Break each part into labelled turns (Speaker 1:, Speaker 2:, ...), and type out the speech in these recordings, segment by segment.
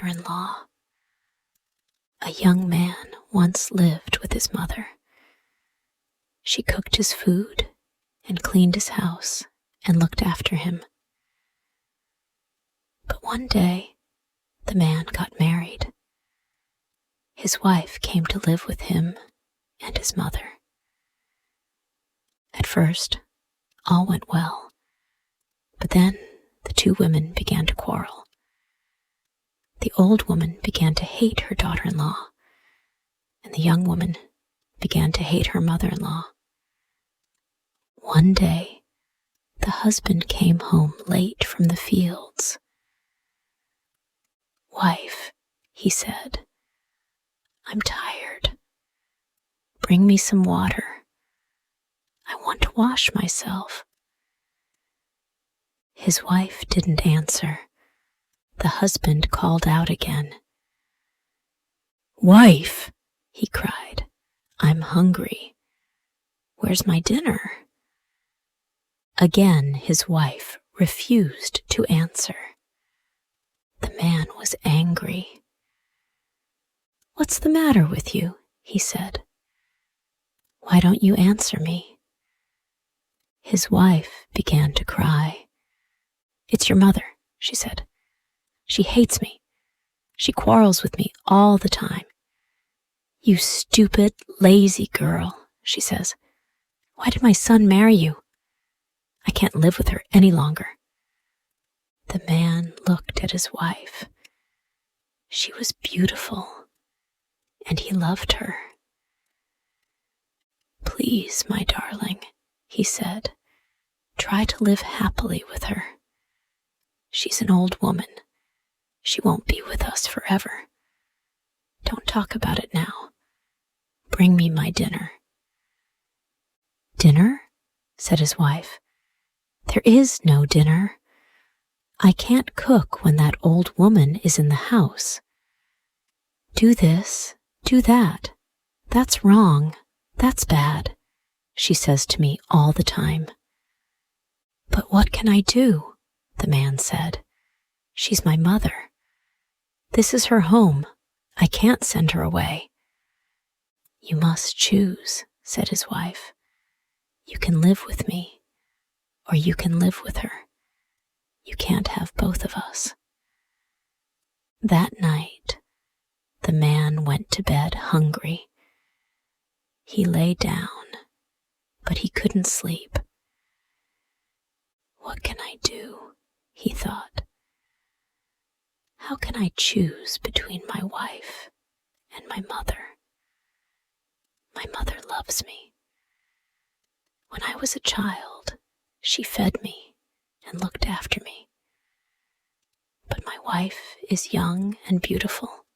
Speaker 1: mother-in-law. A young man once lived with his mother. She cooked his food and cleaned his house and looked after him. But one day, the man got married. His wife came to live with him and his mother. At first, all went well, but then the two women began to quarrel. The old woman began to hate her daughter-in-law, and the young woman began to hate her mother-in-law. One day, the husband came home late from the fields. "Wife," he said, "I'm tired. Bring me some water. I want to wash myself." His wife didn't answer. The husband called out again. "Wife," he cried, "I'm hungry. Where's my dinner?" Again his wife refused to answer. The man was angry. "What's the matter with you?" he said. "Why don't you answer me?" His wife began to cry. "It's your mother," she said. "She hates me. She quarrels with me all the time. You stupid, lazy girl," she says. "Why did my son marry you? I can't live with her any longer." The man looked at his wife. She was beautiful, and he loved her. "Please, my darling," he said, "try to live happily with her. She's an old woman. She won't be with us forever. Don't talk about it now. Bring me my dinner." "Dinner?" said his wife. "There is no dinner. I can't cook when that old woman is in the house. Do this, do that. That's wrong. That's bad," she says to me all the time. "But what can I do?" the man said. "She's my mother. This is her home. I can't send her away." "You must choose," said his wife. "You can live with me, or you can live with her. You can't have both of us." That night, the man went to bed hungry. He lay down, but he couldn't sleep. "What can I do?" he thought. "How can I choose between my wife and my mother? My mother loves me. When I was a child, she fed me and looked after me. But my wife is young and beautiful.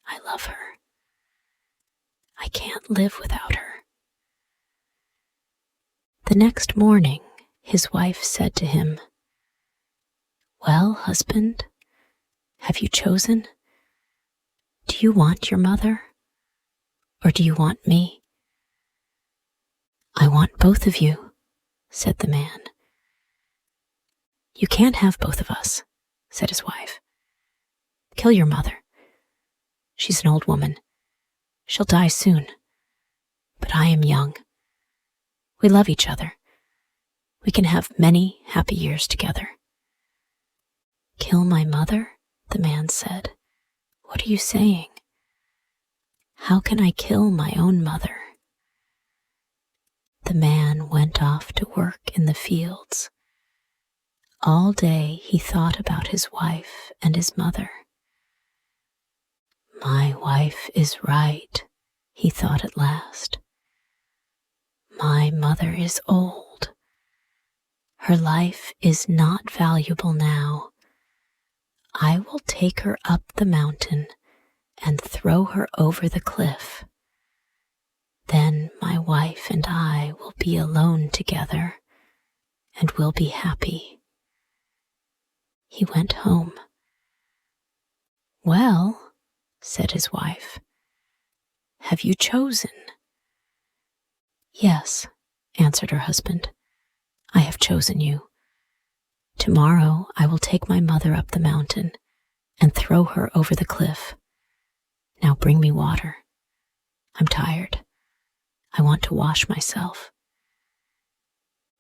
Speaker 1: I love her. I can't live without her." The next morning, his wife said to him, "Well, husband, have you chosen? Do you want your mother, or do you want me?" "I want both of you," said the man. "You can't have both of us," said his wife. "Kill your mother. She's an old woman. She'll die soon. But I am young. We love each other. We can have many happy years together." "Kill my mother?" the man said. "What are you saying? How can I kill my own mother?" The man went off to work in the fields. All day he thought about his wife and his mother. "My wife is right," he thought at last. "My mother is old. Her life is not valuable now. I will take her up the mountain and throw her over the cliff. Then my wife and I will be alone together and will be happy." He went home. "Well," said his wife, "have you chosen?" "Yes," answered her husband, "I have chosen you. Tomorrow I will take my mother up the mountain, and throw her over the cliff. Now bring me water. I'm tired. I want to wash myself.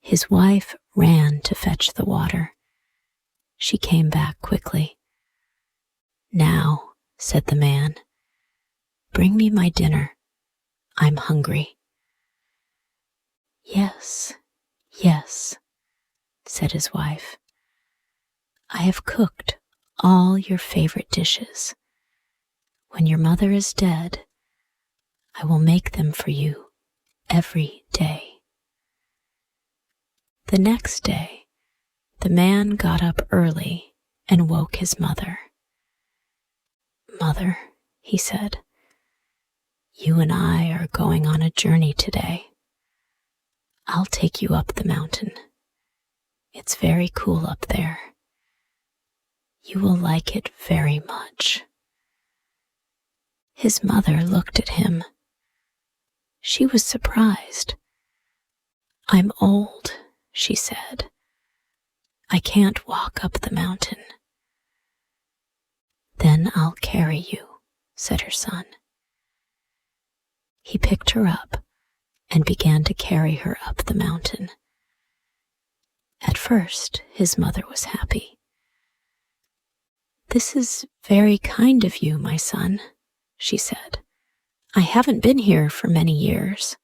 Speaker 1: His wife ran to fetch the water. She came back quickly. Now, said the man, bring me my dinner. I'm hungry. Yes, yes, said his wife. I have cooked all your favorite dishes. When your mother is dead, I will make them for you every day. The next day, the man got up early and woke his mother. Mother, he said, you and I are going on a journey today. I'll take you up the mountain. It's very cool up there. You will like it very much. His mother looked at him. She was surprised. I'm old, she said. I can't walk up the mountain. Then I'll carry you, said her son. He picked her up and began to carry her up the mountain. At first, his mother was happy. This is very kind of you, my son, she said. I haven't been here for many years.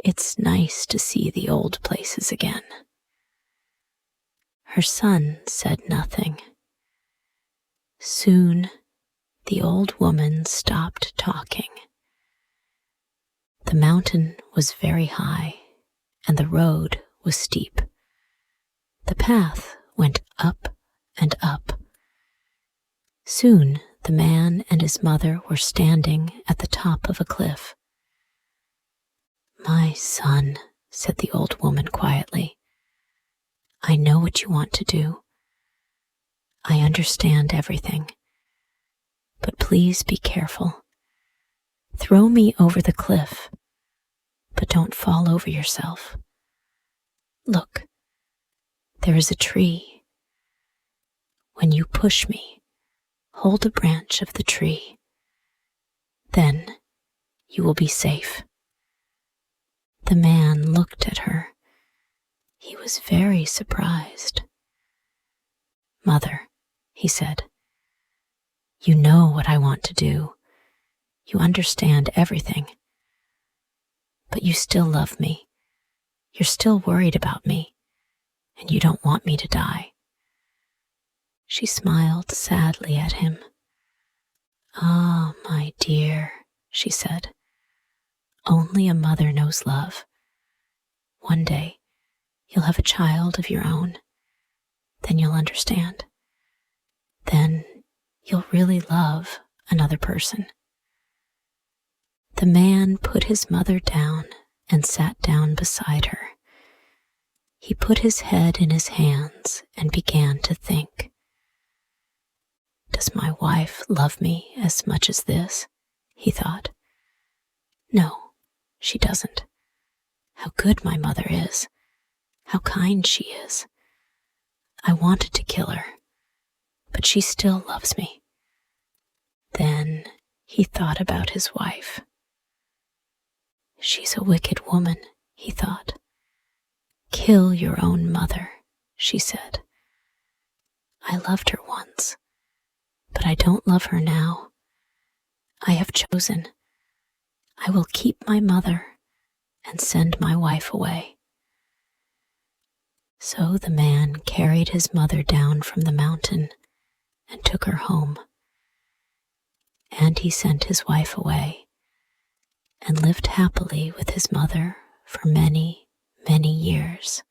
Speaker 1: It's nice to see the old places again. Her son said nothing. Soon, the old woman stopped talking. The mountain was very high, and the road was steep. The path went up and up. Soon, the man and his mother were standing at the top of a cliff. My son, said the old woman quietly, I know what you want to do. I understand everything. But please be careful. Throw me over the cliff, but don't fall over yourself. Look, there is a tree. When you push me, hold a branch of the tree. Then you will be safe. The man looked at her. He was very surprised. Mother, he said, you know what I want to do. You understand everything. But you still love me. You're still worried about me, and you don't want me to die. She smiled sadly at him. Ah, my dear, she said, only a mother knows love. One day, you'll have a child of your own. Then you'll understand. Then you'll really love another person. The man put his mother down and sat down beside her. He put his head in his hands and began to think. Does my wife love me as much as this? He thought. No, she doesn't. How good my mother is. How kind she is. I wanted to kill her, but she still loves me. Then he thought about his wife. She's a wicked woman, he thought. Kill your own mother, she said. I loved her once, but I don't love her now. I have chosen. I will keep my mother and send my wife away. So the man carried his mother down from the mountain and took her home. And he sent his wife away and lived happily with his mother for many, many years.